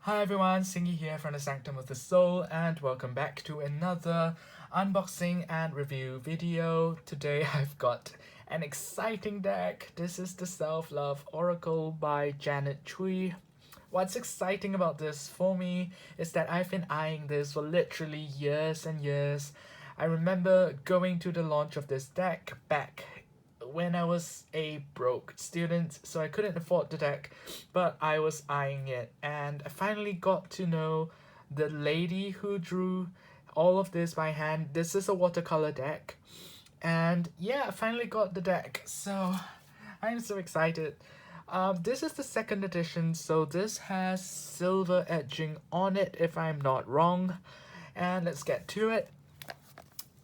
Hi everyone, Singy here from the Sanctum of the Soul, and welcome back to another unboxing and review video. Today I've got an exciting deck. This is the Self-Love Oracle by Janet Cui. What's exciting about this for me is that I've been eyeing this for literally years and years. I remember going to the launch of this deck back when I was a broke student, so I couldn't afford the deck, but I was eyeing it, and I finally got to know the lady who drew all of this by hand. This is a watercolor deck, and yeah, I finally got the deck, so I'm so excited. This is the second edition, so this has silver edging on it if I'm not wrong, and let's get to it.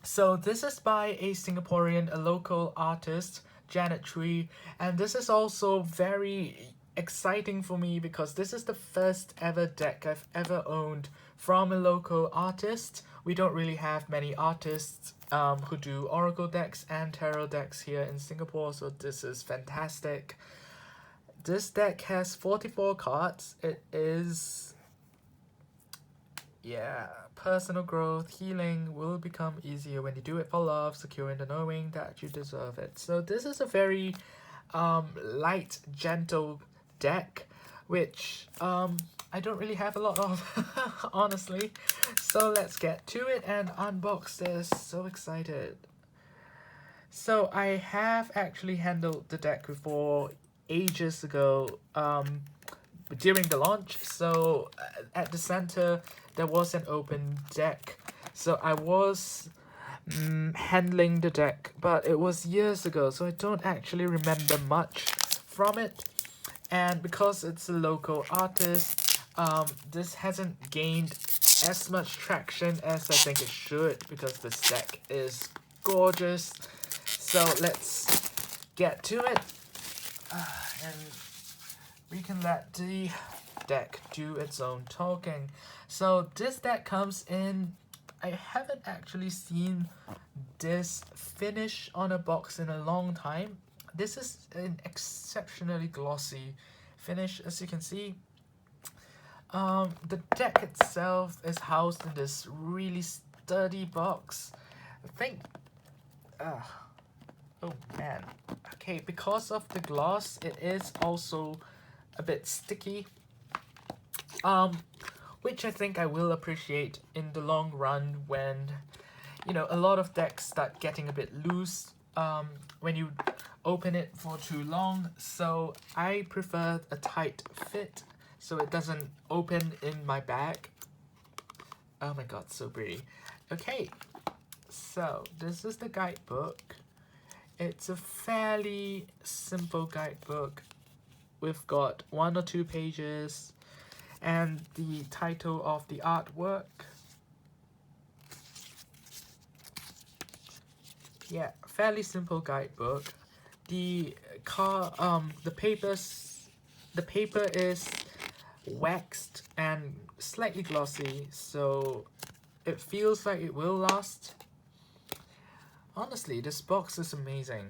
So this is by a Singaporean, a local artist, Janet Cui, and this is also very exciting for me because this is the first ever deck I've ever owned from a local artist. We don't really have many artists who do oracle decks and tarot decks here in Singapore, so this is fantastic. This deck has 44 cards. It is personal growth, healing will become easier when you do it for love, secure in the knowing that you deserve it. So this is a very light, gentle deck, which I don't really have a lot of, honestly. So let's get to it and unbox this. So excited. So I have actually handled the deck before ages ago, during the launch. So at the center there was an open deck, so I was handling the deck, but it was years ago, so I don't actually remember much from it. And because it's a local artist, this hasn't gained as much traction as I think it should, because this deck is gorgeous. So let's get to it, and we can let the deck do its own talking. So this deck comes in, I haven't actually seen this finish on a box in a long time. This is an exceptionally glossy finish, as you can see. The deck itself is housed in this really sturdy box. I think, oh man, okay, because of the gloss, it is also a bit sticky, which I think I will appreciate in the long run when, you know, a lot of decks start getting a bit loose when you open it for too long. So I prefer a tight fit so it doesn't open in my bag. Oh my god, so pretty. Okay, so this is the guidebook. It's a fairly simple guidebook. We've got 1 or 2 pages and the title of the artwork. Yeah, fairly simple guidebook. The paper is waxed and slightly glossy, so it feels like it will last. Honestly, this box is amazing.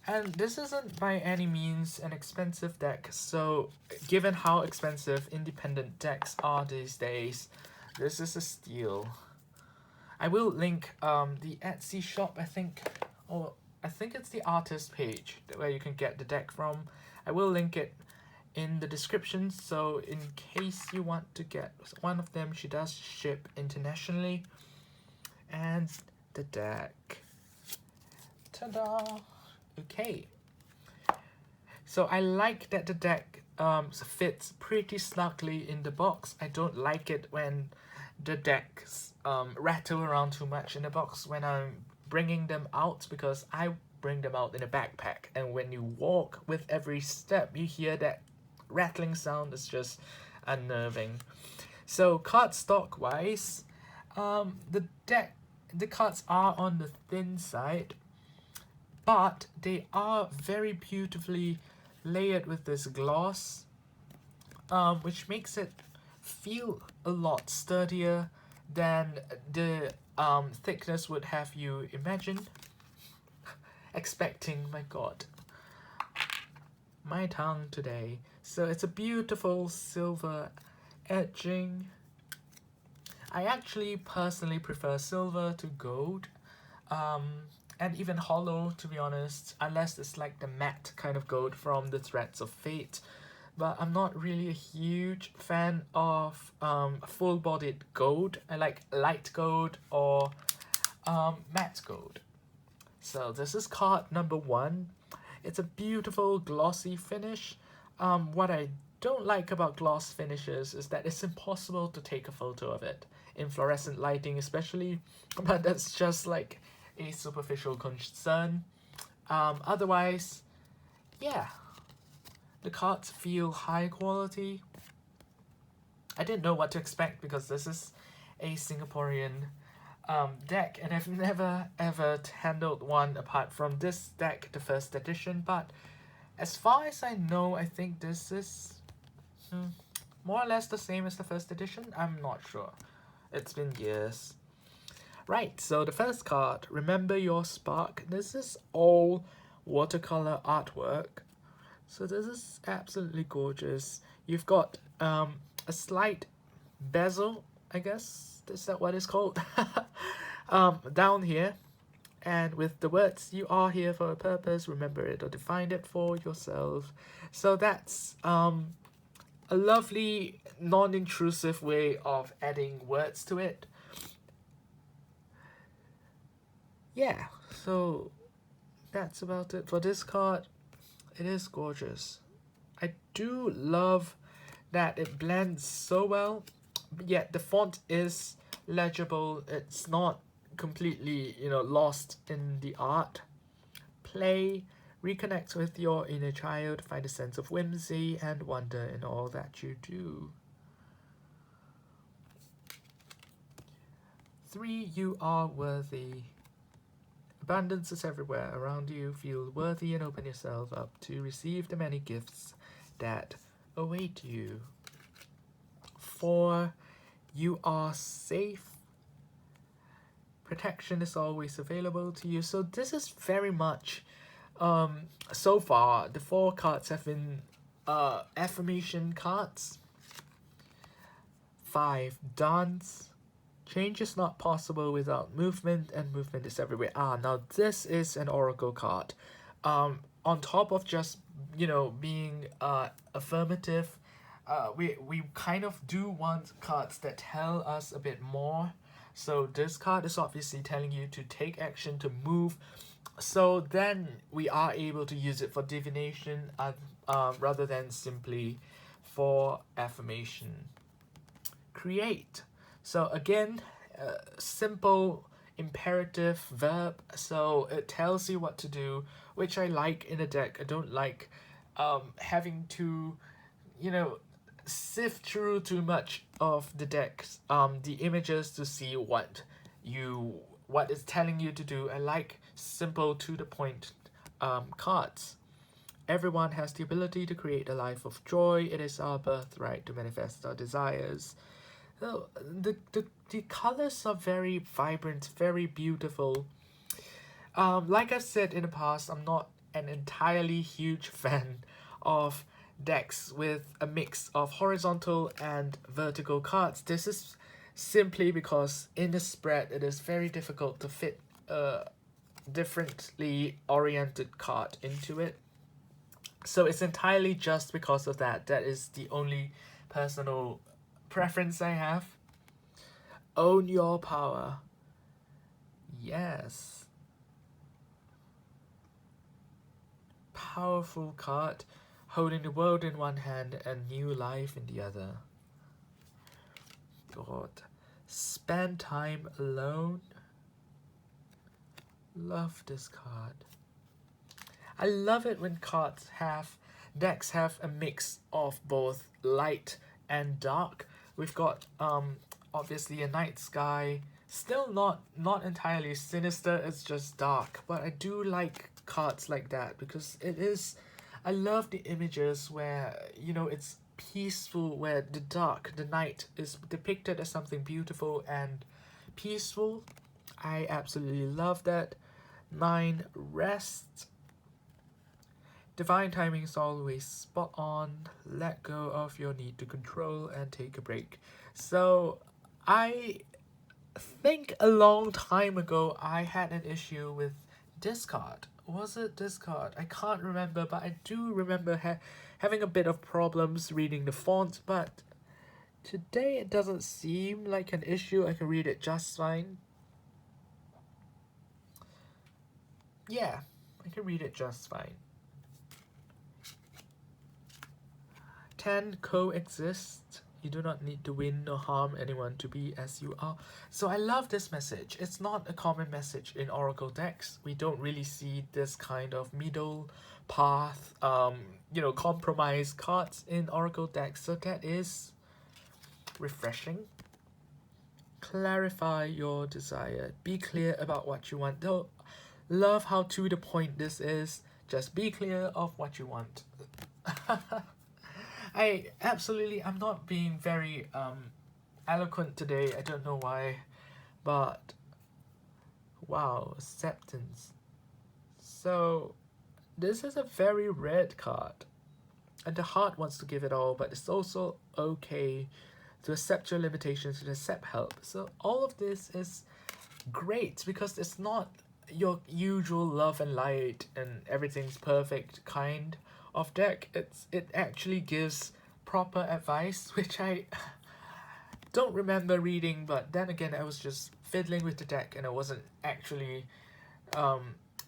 And this isn't by any means an expensive deck, so given how expensive independent decks are these days, this is a steal. I will link the Etsy shop, I think it's the artist page where you can get the deck from. I will link it in the description, so in case you want to get one of them, she does ship internationally. And the deck. Ta-da! Okay, so I like that the deck fits pretty snugly in the box. I don't like it when the decks rattle around too much in the box when I'm bringing them out, because I bring them out in a backpack, and when you walk with every step you hear that rattling sound. Is just unnerving. So cardstock wise, the cards are on the thin side, but they are very beautifully layered with this gloss, which makes it feel a lot sturdier than the thickness would have you imagine. Expecting, my god, my tongue today. So it's a beautiful silver edging. I actually personally prefer silver to gold, and even hollow, to be honest, unless it's like the matte kind of gold from the Threads of Fate. But I'm not really a huge fan of full-bodied gold. I like light gold or matte gold. So this is card number 1. It's a beautiful glossy finish. What I don't like about gloss finishes is that it's impossible to take a photo of it in fluorescent lighting especially, but that's just like a superficial concern. Otherwise, yeah, the cards feel high quality. I didn't know what to expect because this is a Singaporean deck, and I've never ever handled one apart from this deck, the first edition, but as far as I know, I think this is more or less the same as the first edition. I'm not sure. It's been years. Right, so the first card, Remember Your Spark. This is all watercolor artwork. So this is absolutely gorgeous. You've got a slight bezel, I guess. Is that what it's called? Down here. And with the words, you are here for a purpose, remember it or define it for yourself. So that's a lovely, non-intrusive way of adding words to it. Yeah, so that's about it for this card. It is gorgeous. I do love that it blends so well, yet the font is legible. It's not completely, lost in the art. Play, reconnect with your inner child, find a sense of whimsy and wonder in all that you do. 3, you are worthy. Abundance is everywhere around you. Feel worthy and open yourself up to receive the many gifts that await you. 4, you are safe. Protection is always available to you. So this is very much, so far, the 4 cards have been affirmation cards. 5, dance. Change is not possible without movement, and movement is everywhere. Now this is an oracle card. On top of just, being affirmative, we kind of do want cards that tell us a bit more. So this card is obviously telling you to take action, to move. So then we are able to use it for divination rather than simply for affirmation. Create. So again, simple imperative verb. So it tells you what to do, which I like in a deck. I don't like having to, sift through too much of the decks, the images to see what is telling you to do. I like simple to the point cards. Everyone has the ability to create a life of joy. It is our birthright to manifest our desires. So the colors are very vibrant, very beautiful. Like I've said in the past, I'm not an entirely huge fan of decks with a mix of horizontal and vertical cards. This is simply because in the spread it is very difficult to fit a differently oriented card into it. So it's entirely just because of that. That is the only personal preference I have. Own your power. Yes. Powerful card, holding the world in one hand and new life in the other. God. Spend time alone. Love this card. I love it when decks have a mix of both light and dark. We've got obviously a night sky, still not entirely sinister, it's just dark, but I do like cards like that because I love the images where it's peaceful, where the night is depicted as something beautiful and peaceful. I absolutely love that. 9, rest. Divine timing is always spot on. Let go of your need to control and take a break. So, I think a long time ago I had an issue with Discord. Was it Discord? I can't remember, but I do remember having a bit of problems reading the font, but today it doesn't seem like an issue. I can read it just fine. Yeah, I can read it just fine. 10 coexist. You do not need to win or harm anyone to be as you are. So I love this message. It's not a common message in Oracle decks. We don't really see this kind of middle path, compromise cards in Oracle decks. So that is refreshing. Clarify your desire. Be clear about what you want. Though, love how to the point this is. Just be clear of what you want. I'm not being very eloquent today. I don't know why, but wow, acceptance. So this is a very red card, and the heart wants to give it all, but it's also okay to accept your limitations and accept help. So all of this is great because it's not your usual love and light and everything's perfect kind of deck. It actually gives proper advice, which I don't remember reading, but then again I was just fiddling with the deck and I wasn't actually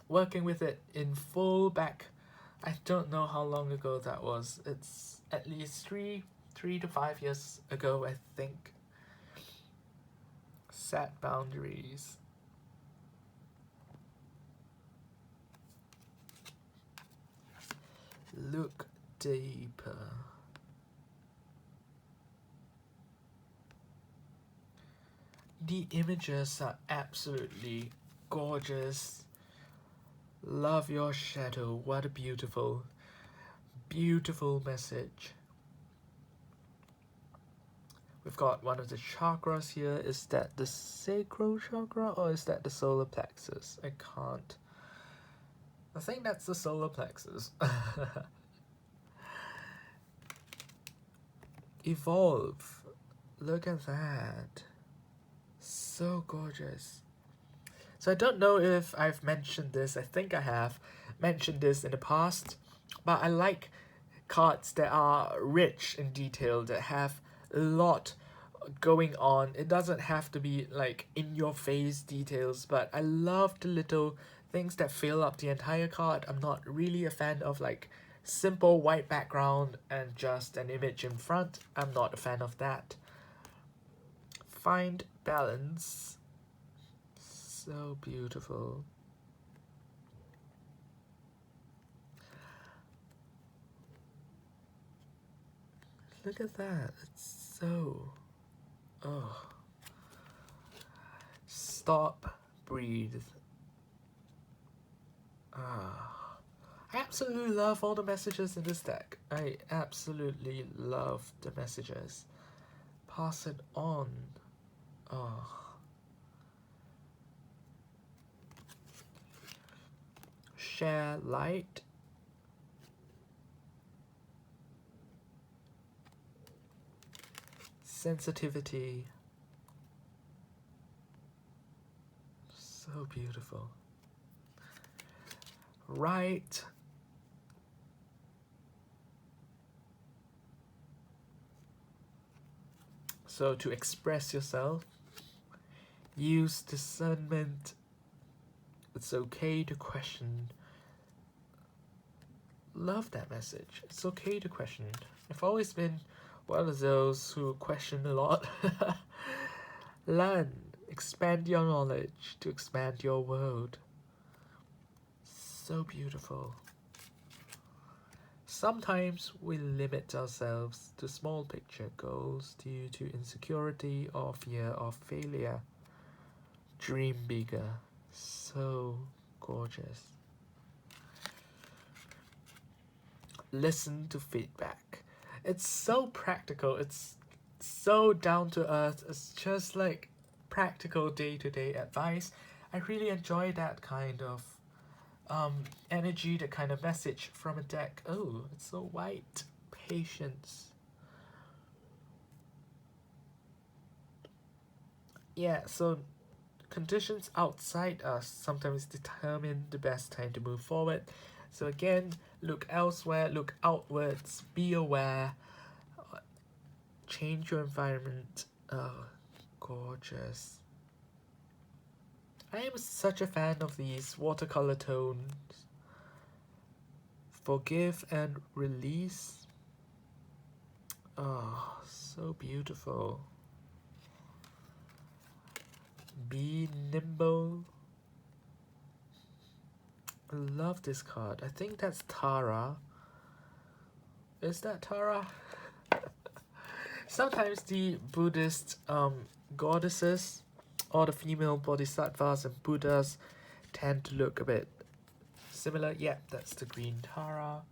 working with it in full back. I don't know how long ago that was. It's at least three to 5 years ago, I think. Set boundaries. Look deeper. The images are absolutely gorgeous. Love your shadow. What a beautiful, beautiful message. We've got one of the chakras here. Is that the sacral chakra or is that the solar plexus? I can't. I think that's the solar plexus. Evolve. Look at that. So gorgeous. So I don't know if I've mentioned this. I think I have mentioned this in the past. But I like cards that are rich in detail, that have a lot going on. It doesn't have to be like in your face details, but I love the little things that fill up the entire card. I'm not really a fan of like simple white background and just an image in front. I'm not a fan of that. Find balance. So beautiful. Look at that. It's so... oh. Stop. Breathe. I absolutely love all the messages in this deck. I absolutely love the messages. Pass it on. Oh. Share light. Sensitivity. So beautiful. Right. So to express yourself, use discernment. It's okay to question. Love that message. It's okay to question. I've always been one of those who question a lot. Learn. Expand your knowledge to expand your world. So beautiful. Sometimes we limit ourselves to small picture goals due to insecurity or fear of failure. Dream bigger. So gorgeous. Listen to feedback. It's so practical. It's so down to earth. It's just like practical day-to-day advice. I really enjoy that kind of energy, that kind of message from a deck. Oh, it's so white. Patience. Yeah, so conditions outside us sometimes determine the best time to move forward. So again, look elsewhere, look outwards, be aware, change your environment. Oh, gorgeous. I am such a fan of these watercolor tones. Forgive and release. Oh, so beautiful. Be nimble. I love this card. I think that's Tara. Is that Tara? Sometimes the Buddhist goddesses or the female bodhisattvas and Buddhas tend to look a bit similar. Yeah, that's the green Tara.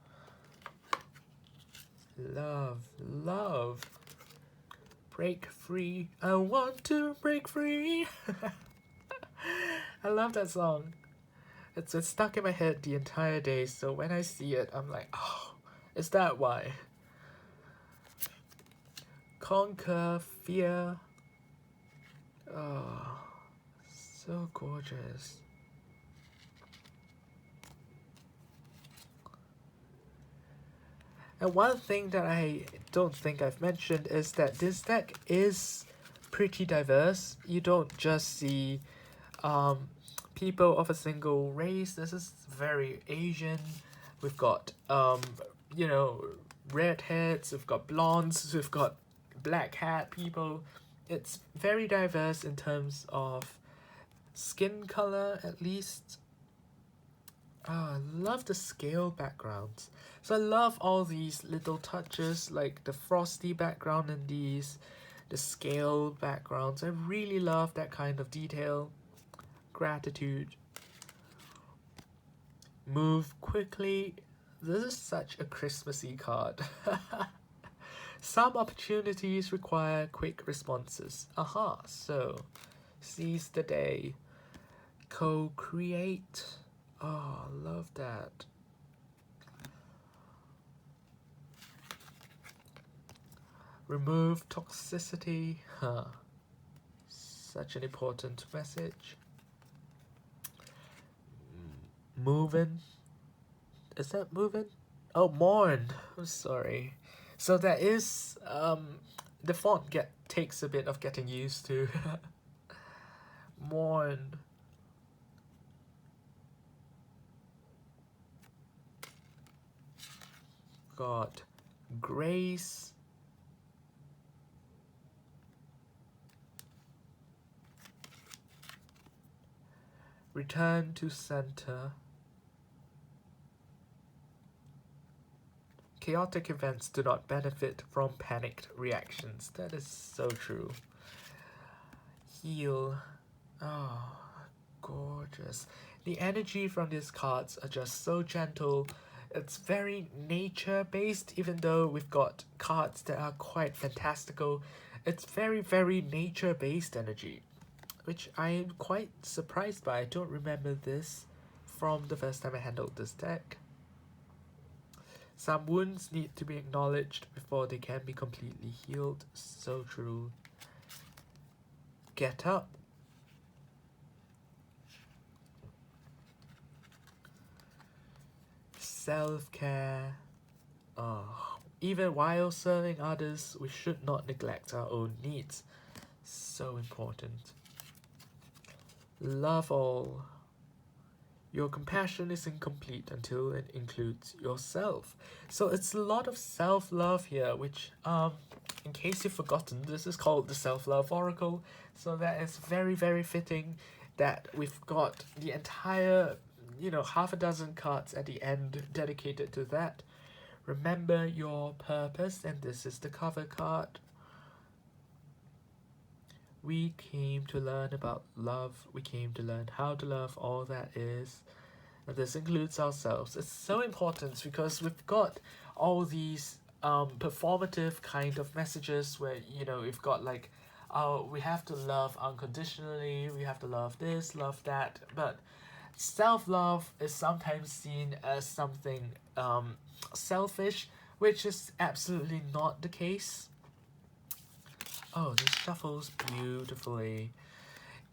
Love, love. Break free. I want to break free. I love that song. It's stuck in my head the entire day, so when I see it, I'm like, oh, is that why? Conquer fear. Oh, so gorgeous. And one thing that I don't think I've mentioned is that this deck is pretty diverse. You don't just see people of a single race. This is very Asian. We've got you know, redheads, we've got blondes, we've got black hat people. It's very diverse in terms of skin color, at least. I love the scale backgrounds. So I love all these little touches, like the frosty background in these, the scale backgrounds. I really love that kind of detail. Gratitude. Move quickly. This is such a Christmassy card. Some opportunities require quick responses. Aha, so seize the day. Co-create. Oh, love that. Remove toxicity. Huh. Such an important message. Moving. Is that moving? Oh, mourn. I'm sorry. So that is the font takes a bit of getting used to. Mourn. God. Grace. Return to center. Chaotic events do not benefit from panicked reactions. That is so true. Heal. Oh, gorgeous. The energy from these cards are just so gentle. It's very nature-based, even though we've got cards that are quite fantastical. It's very, very nature-based energy, which I am quite surprised by. I don't remember this from the first time I handled this deck. Some wounds need to be acknowledged before they can be completely healed. So true. Get up. Self-care. Oh, even while serving others, we should not neglect our own needs. So important. Love all. Your compassion is incomplete until it includes yourself. So it's a lot of self-love here, which, in case you've forgotten, this is called the Self-Love Oracle. So that is very, very fitting that we've got the entire, half a dozen cards at the end dedicated to that. Remember your purpose, and this is the cover card. We came to learn about love. We came to learn how to love all that is. And this includes ourselves. It's so important because we've got all these performative kind of messages where, we've got like, we have to love unconditionally. We have to love this, love that. But self-love is sometimes seen as something selfish, which is absolutely not the case. Oh, this shuffles beautifully.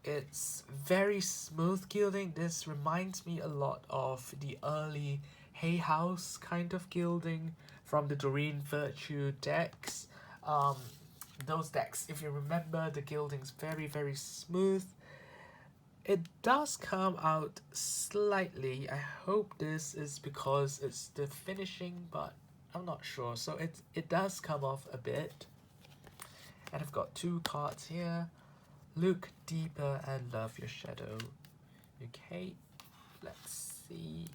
It's very smooth gilding. This reminds me a lot of the early Hay House kind of gilding from the Doreen Virtue decks. Um, those decks, if you remember, the gilding's very, very smooth. It does come out slightly. I hope this is because it's the finishing, but I'm not sure. So it does come off a bit. And I've got two cards here. Look deeper and love your shadow. Okay, let's see.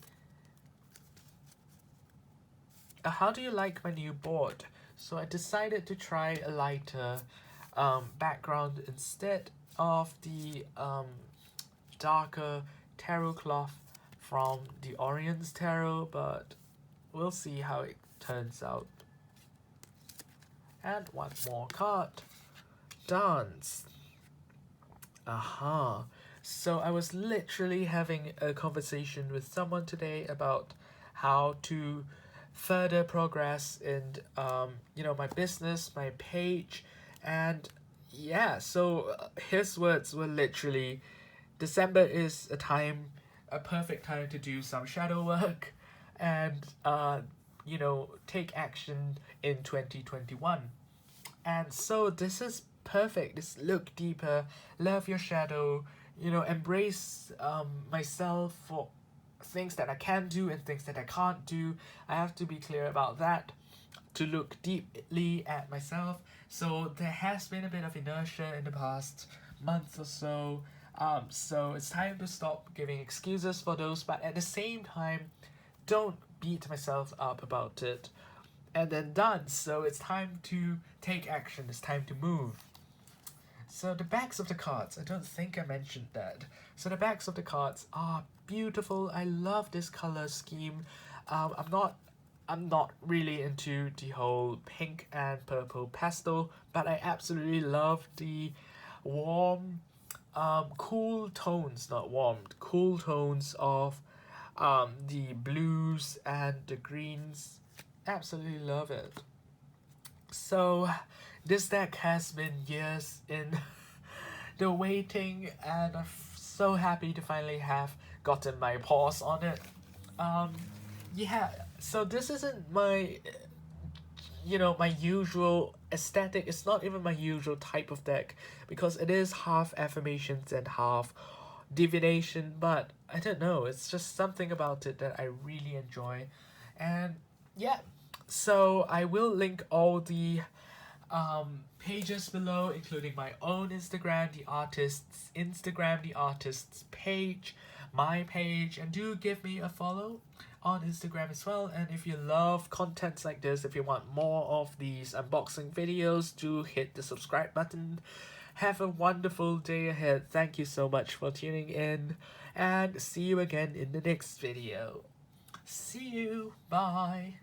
How do you like my new board? So I decided to try a lighter background instead of the darker tarot cloth from the Orion's Tarot, but we'll see how it turns out. And one more card. Dance. Aha. So I was literally having a conversation with someone today about how to further progress in my business, my page, and yeah, so his words were literally, December is a perfect time to do some shadow work and take action in 2021. And so this is perfect. This look deeper, love your shadow, embrace myself for things that I can do and things that I can't do. I have to be clear about that, to look deeply at myself. So there has been a bit of inertia in the past month or so. So it's time to stop giving excuses for those, but at the same time, don't beat myself up about it. And then done. So it's time to take action. It's time to move. So the backs of the cards, I don't think I mentioned that. So the backs of the cards are beautiful. I love this color scheme. I'm not really into the whole pink and purple pastel, but I absolutely love the warm, cool tones, not warm, cool tones of the blues and the greens. Absolutely love it. So this deck has been years in the waiting, and I'm so happy to finally have gotten my paws on it. Yeah, so this isn't my my usual aesthetic. It's not even my usual type of deck, because it is half affirmations and half divination, but I don't know, it's just something about it that I really enjoy. And yeah, so I will link all the pages below, including my own Instagram, the artist's Instagram, the artist's page, my page, and do give me a follow on Instagram as well. And if you love contents like this, if you want more of these unboxing videos, do hit the subscribe button. Have a wonderful day ahead. Thank you so much for tuning in, and see you again in the next video. See you. Bye.